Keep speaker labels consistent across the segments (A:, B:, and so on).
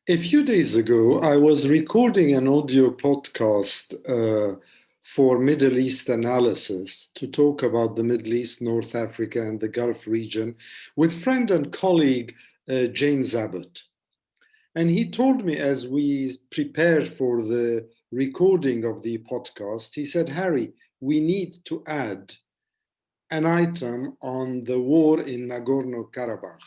A: A few days ago, I was recording an audio podcast for Middle East analysis to talk about the Middle East, North Africa, and the Gulf region with friend and colleague James Abbott. And he told me as we prepared for the recording of the podcast, he said, Harry, we need to add an item on the war in Nagorno-Karabakh.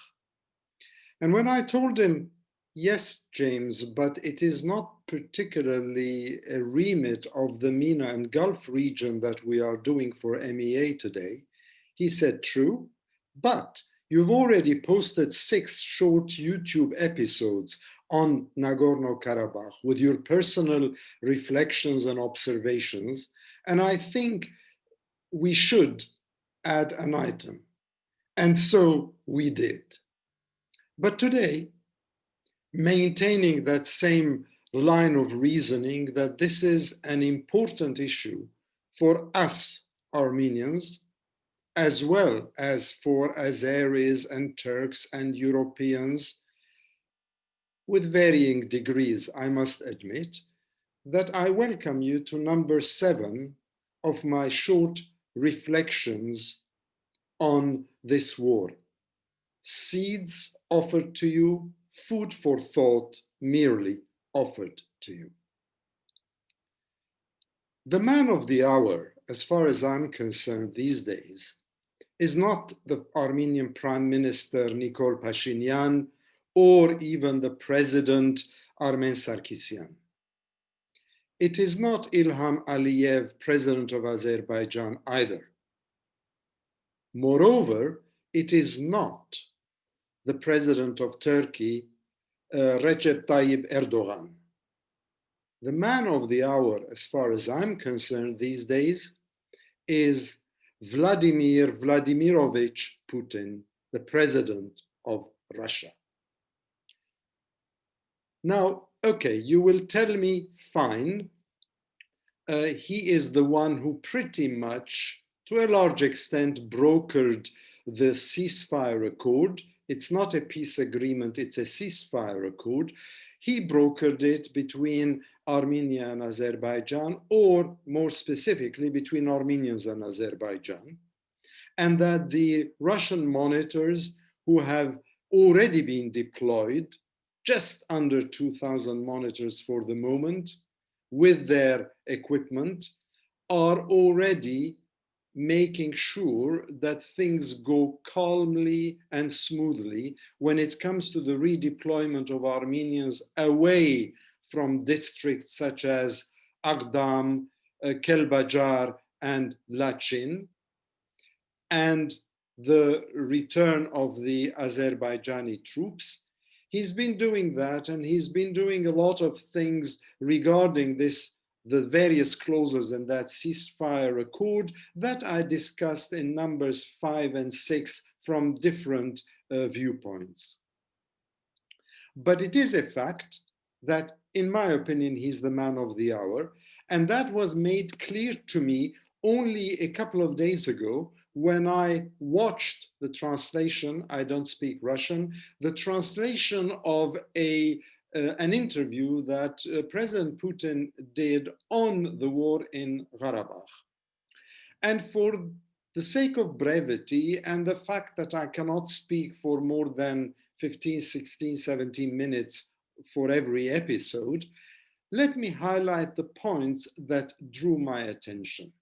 A: And when I told him, yes, James, but it is not particularly a remit of the MENA and Gulf region that we are doing for MEA today, he said, true, but you've already posted 6 short YouTube episodes on Nagorno-Karabakh with your personal reflections and observations, and I think we should add an item. And so we did. But today, maintaining that same line of reasoning that this is an important issue for us Armenians, as well as for Azeris and Turks and Europeans, with varying degrees, I must admit, that I welcome you to number 7 of my short reflections on this war. Seeds offered to you, food for thought merely offered to you. The man of the hour, as far as I'm concerned these days, is not the Armenian Prime Minister Nikol Pashinyan or even the President Armen Sarkisyan. It is not Ilham Aliyev, President of Azerbaijan either. Moreover, it is not the President of Turkey, Recep Tayyip Erdogan. The man of the hour, as far as I'm concerned these days, is Vladimir Vladimirovich Putin, the President of Russia. Now, okay, you will tell me, fine, he is the one who pretty much, to a large extent, brokered the ceasefire accord. It's not a peace agreement, it's a ceasefire accord. He brokered it between Armenia and Azerbaijan, or more specifically, between Armenians and Azerbaijan. And that the Russian monitors who have already been deployed, just under 2,000 monitors for the moment, with their equipment, are already making sure that things go calmly and smoothly when it comes to the redeployment of Armenians away from districts such as Agdam, Kelbajar, and Lachin, and the return of the Azerbaijani troops. He's been doing that, and he's been doing a lot of things regarding this, the various clauses in that ceasefire accord that I discussed in numbers 5 and 6 from different viewpoints. But it is a fact that, in my opinion, he's the man of the hour, and that was made clear to me only a couple of days ago when I watched the translation, I don't speak Russian, the translation of an interview that President Putin did on the war in Karabakh. And for the sake of brevity and the fact that I cannot speak for more than 15, 16, 17 minutes for every episode, let me highlight the points that drew my attention.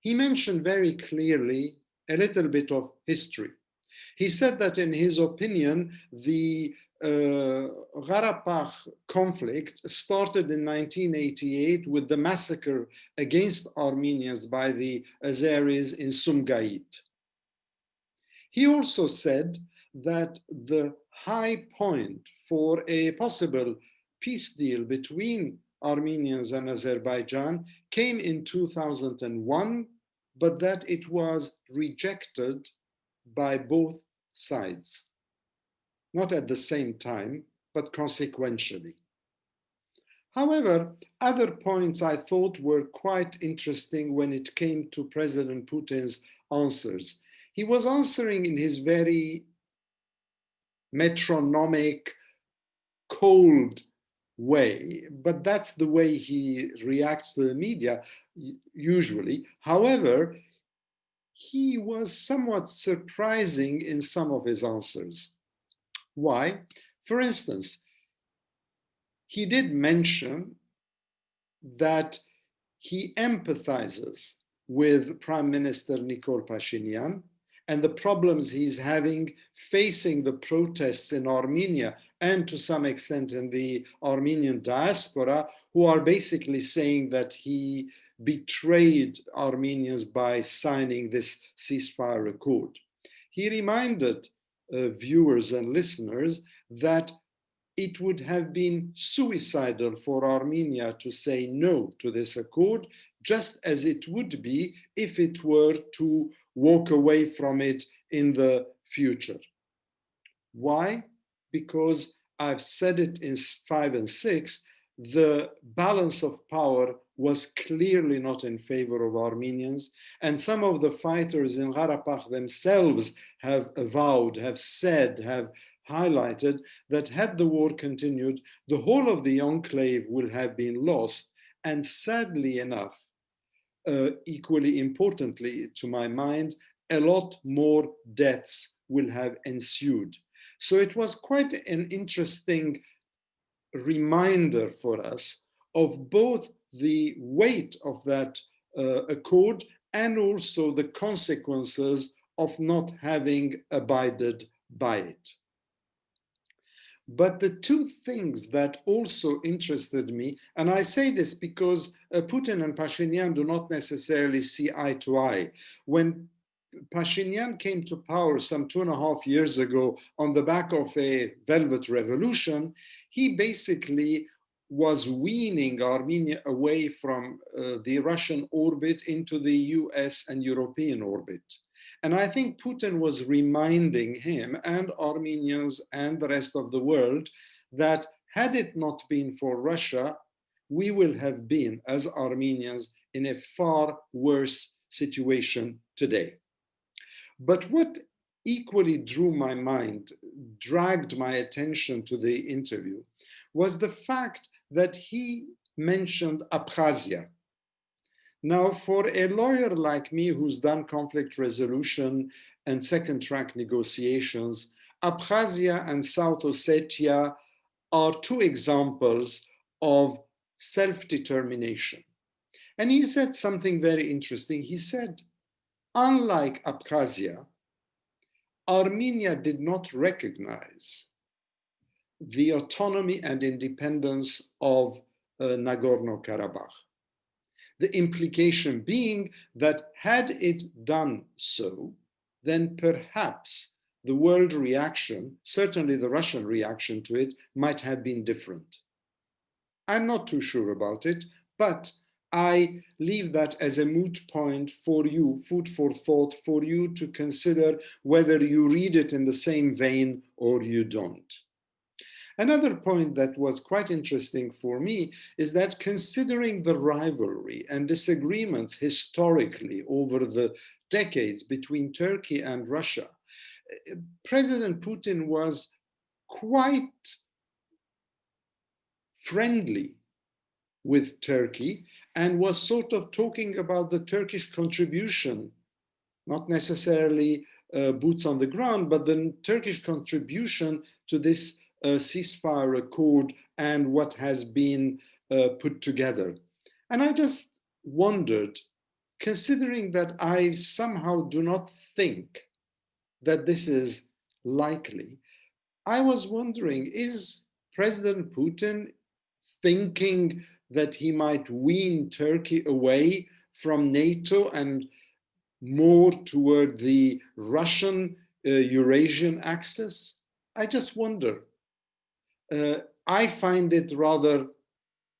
A: He mentioned very clearly a little bit of history. He said that in his opinion, the Karabakh conflict started in 1988 with the massacre against Armenians by the Azeris in Sumgait. He also said that the high point for a possible peace deal between Armenians and Azerbaijan came in 2001, but that it was rejected by both sides. Not at the same time, but consequentially. However, other points I thought were quite interesting when it came to President Putin's answers. He was answering in his very metronomic, cold way, but that's the way he reacts to the media usually. However, he was somewhat surprising in some of his answers. Why? For instance, he did mention that he empathizes with Prime Minister Nikol Pashinyan and the problems he's having facing the protests in Armenia and to some extent in the Armenian diaspora, who are basically saying that he betrayed Armenians by signing this ceasefire accord. He reminded viewers and listeners that it would have been suicidal for Armenia to say no to this accord, just as it would be if it were to walk away from it in the future. Why? Because I've said it in 5 and 6, the balance of power was clearly not in favor of Armenians, and some of the fighters in Karabakh themselves have avowed, have said, have highlighted that had the war continued, the whole of the enclave will have been lost, and sadly enough, equally importantly to my mind, a lot more deaths will have ensued. So it was quite an interesting reminder for us of both the weight of that accord and also the consequences of not having abided by it. But the two things that also interested me, and I say this because Putin and Pashinyan do not necessarily see eye to eye. When Pashinyan came to power some 2.5 years ago on the back of a velvet revolution, he basically was weaning Armenia away from the Russian orbit into the US and European orbit. And I think Putin was reminding him and Armenians and the rest of the world that had it not been for Russia, we will have been, as Armenians, in a far worse situation today. But what equally drew my mind, dragged my attention to the interview, was the fact that he mentioned Abkhazia. Now, for a lawyer like me who's done conflict resolution and second track negotiations, Abkhazia and South Ossetia are two examples of self-determination. And he said something very interesting. He said, unlike Abkhazia, Armenia did not recognize the autonomy and independence of Nagorno-Karabakh. The implication being that had it done so, then perhaps the world reaction, certainly the Russian reaction to it, might have been different. I'm not too sure about it, but I leave that as a moot point for you, food for thought for you to consider whether you read it in the same vein or you don't. Another point that was quite interesting for me is that considering the rivalry and disagreements historically over the decades between Turkey and Russia, President Putin was quite friendly with Turkey and was sort of talking about the Turkish contribution, not necessarily boots on the ground, but the Turkish contribution to this ceasefire accord and what has been put together. And I just wondered, considering that I somehow do not think that this is likely, I was wondering, is President Putin thinking that he might wean Turkey away from NATO and more toward the Russian Eurasian axis? I just wonder. I find it rather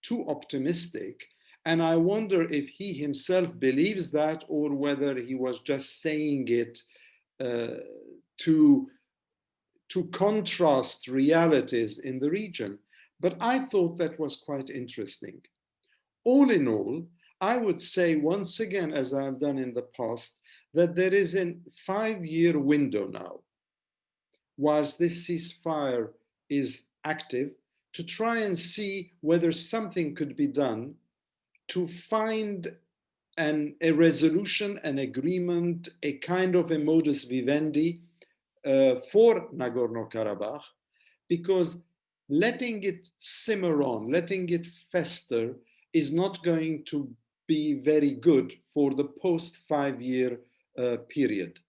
A: too optimistic, and I wonder if he himself believes that or whether he was just saying it to contrast realities in the region. But I thought that was quite interesting. All in all, I would say once again, as I've done in the past, that there is a 5-year window now. Whilst this ceasefire is active, to try and see whether something could be done to find a resolution, an agreement, a kind of a modus vivendi for Nagorno-Karabakh, because letting it simmer on, letting it fester is not going to be very good for the post 5-year period.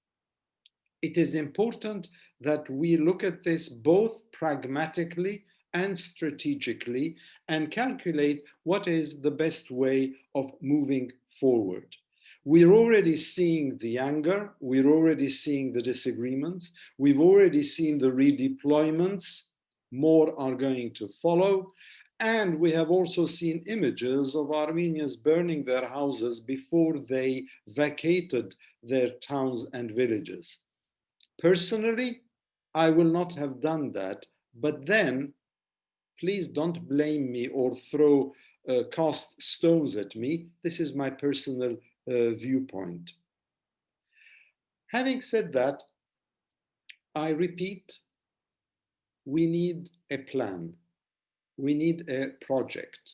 A: It is important that we look at this both pragmatically and strategically and calculate what is the best way of moving forward. We're already seeing the anger, we're already seeing the disagreements, we've already seen the redeployments, more are going to follow, and we have also seen images of Armenians burning their houses before they vacated their towns and villages. Personally, I will not have done that, but then please don't blame me or cast stones at me. This is my personal viewpoint. Having said that, I repeat, we need a plan. We need a project.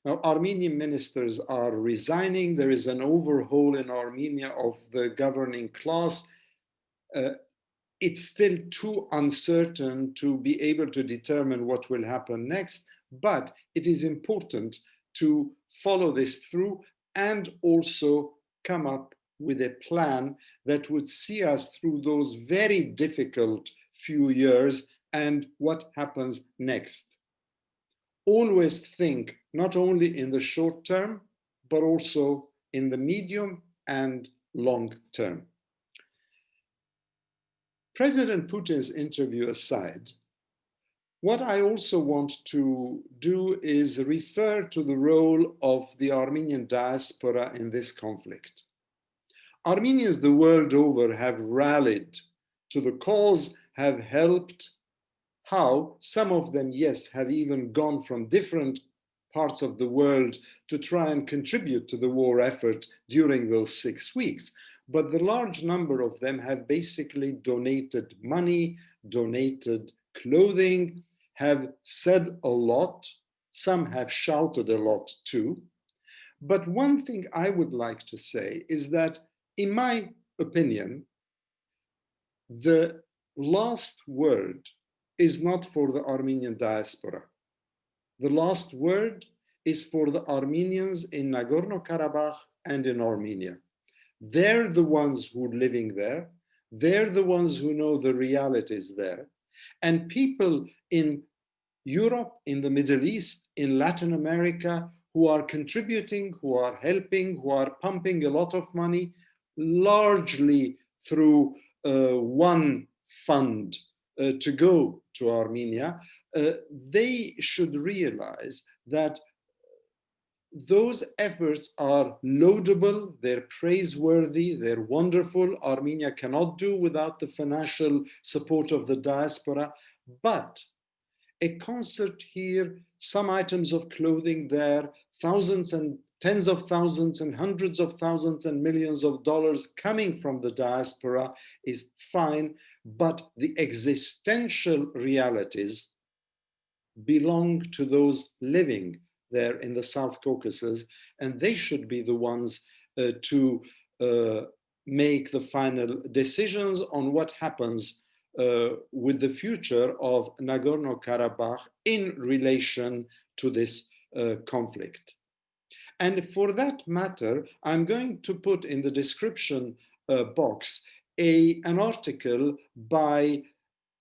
A: Now, Armenian ministers are resigning. There is an overhaul in Armenia of the governing class. It's still too uncertain to be able to determine what will happen next, but it is important to follow this through and also come up with a plan that would see us through those very difficult few years and what happens next. Always think not only in the short term, but also in the medium and long term. President Putin's interview aside, what I also want to do is refer to the role of the Armenian diaspora in this conflict. Armenians the world over have rallied to the cause, have helped. How? Some of them, yes, have even gone from different parts of the world to try and contribute to the war effort during those 6 weeks. But the large number of them have basically donated money, donated clothing, have said a lot. Some have shouted a lot too. But one thing I would like to say is that, in my opinion, the last word is not for the Armenian diaspora. The last word is for the Armenians in Nagorno-Karabakh and in Armenia. They're the ones who are living there. They're the ones who know the realities there. And people in Europe, in the Middle East, in Latin America, who are contributing, who are helping, who are pumping a lot of money, largely through one fund to go to Armenia, they should realize that those efforts are laudable, they're praiseworthy, they're wonderful. Armenia cannot do without the financial support of the diaspora, but a concert here, some items of clothing there, thousands and tens of thousands and hundreds of thousands and millions of dollars coming from the diaspora is fine, but the existential realities belong to those living there in the South Caucasus, and they should be the ones to make the final decisions on what happens with the future of Nagorno-Karabakh in relation to this conflict. And for that matter, I'm going to put in the description box an article by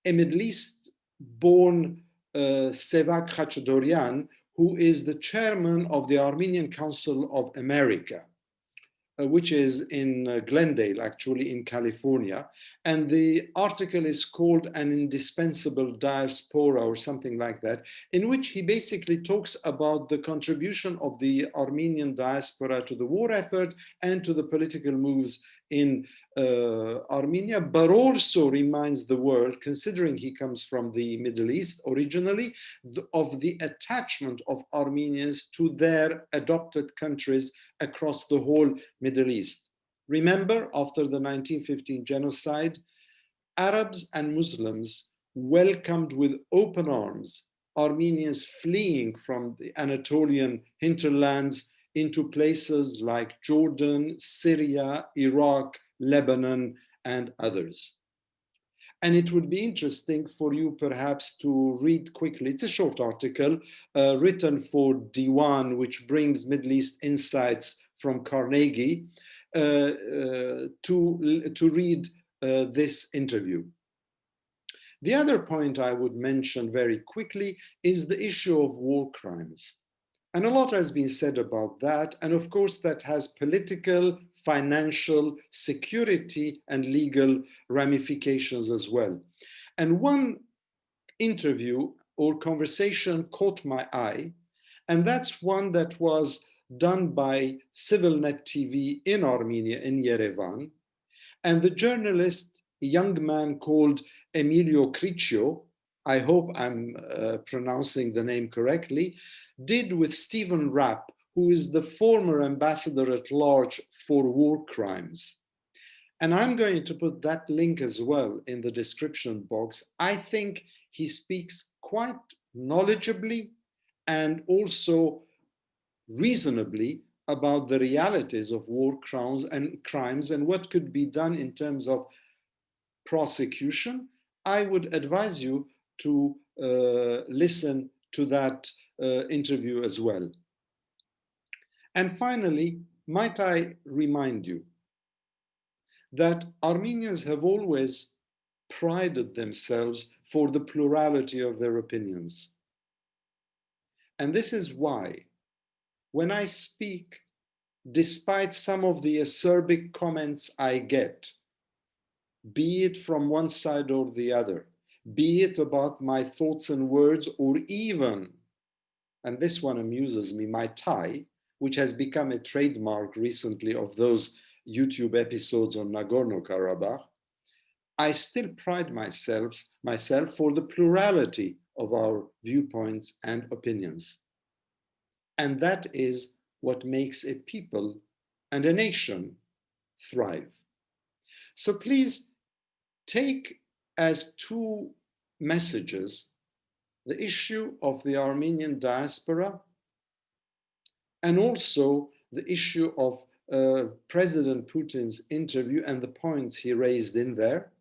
A: a Middle East-born Sevak Khachdorian, who is the chairman of the Armenian Council of America, which is in Glendale, actually in California. And the article is called An Indispensable Diaspora or something like that, in which he basically talks about the contribution of the Armenian diaspora to the war effort and to the political moves in Armenia, but also reminds the world, considering he comes from the Middle East originally, of the attachment of Armenians to their adopted countries across the whole Middle East. Remember, after the 1915 genocide, Arabs and Muslims welcomed with open arms Armenians fleeing from the Anatolian hinterlands into places like Jordan, Syria, Iraq, Lebanon, and others. And it would be interesting for you perhaps to read quickly. It's a short article written for D1, which brings Middle East insights from Carnegie, to read this interview. The other point I would mention very quickly is the issue of war crimes. And a lot has been said about that. And of course, that has political, financial, security, and legal ramifications as well. And one interview or conversation caught my eye, and that's one that was done by CivilNet TV in Armenia, in Yerevan. And the journalist, a young man called Emilio Criccio, I hope I'm pronouncing the name correctly, did with Stephen Rapp, who is the former ambassador at large for war crimes. And I'm going to put that link as well in the description box. I think he speaks quite knowledgeably and also reasonably about the realities of war crimes and what could be done in terms of prosecution. I would advise you to listen to that interview as well. And finally, might I remind you that Armenians have always prided themselves for the plurality of their opinions. And this is why, when I speak, despite some of the acerbic comments I get, be it from one side or the other, be it about my thoughts and words, or even, and this one amuses me, my tie, which has become a trademark recently of those YouTube episodes on Nagorno-Karabakh, I still pride myself for the plurality of our viewpoints and opinions. And that is what makes a people and a nation thrive. So please take as two messages the issue of the Armenian diaspora and also the issue of President Putin's interview and the points he raised in there,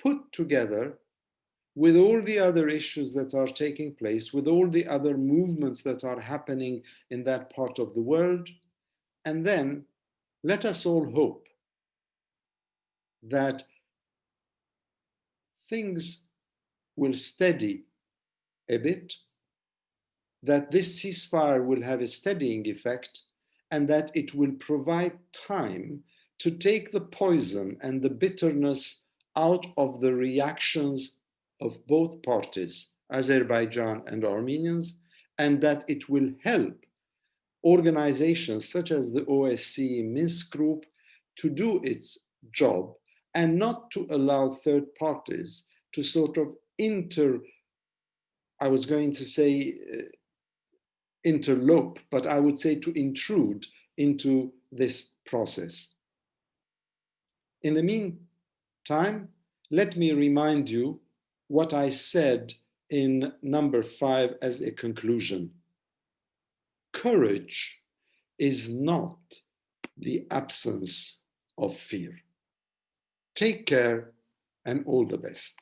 A: put together with all the other issues that are taking place, with all the other movements that are happening in that part of the world. And then let us all hope that things will steady a bit, that this ceasefire will have a steadying effect, and that it will provide time to take the poison and the bitterness out of the reactions of both parties, Azerbaijan and Armenians, and that it will help organizations such as the OSCE Minsk Group to do its job and not to allow third parties to sort of I was going to say interlope, but I would say to intrude into this process. In the meantime, let me remind you what I said in number 5 as a conclusion. Courage is not the absence of fear. Take care and all the best.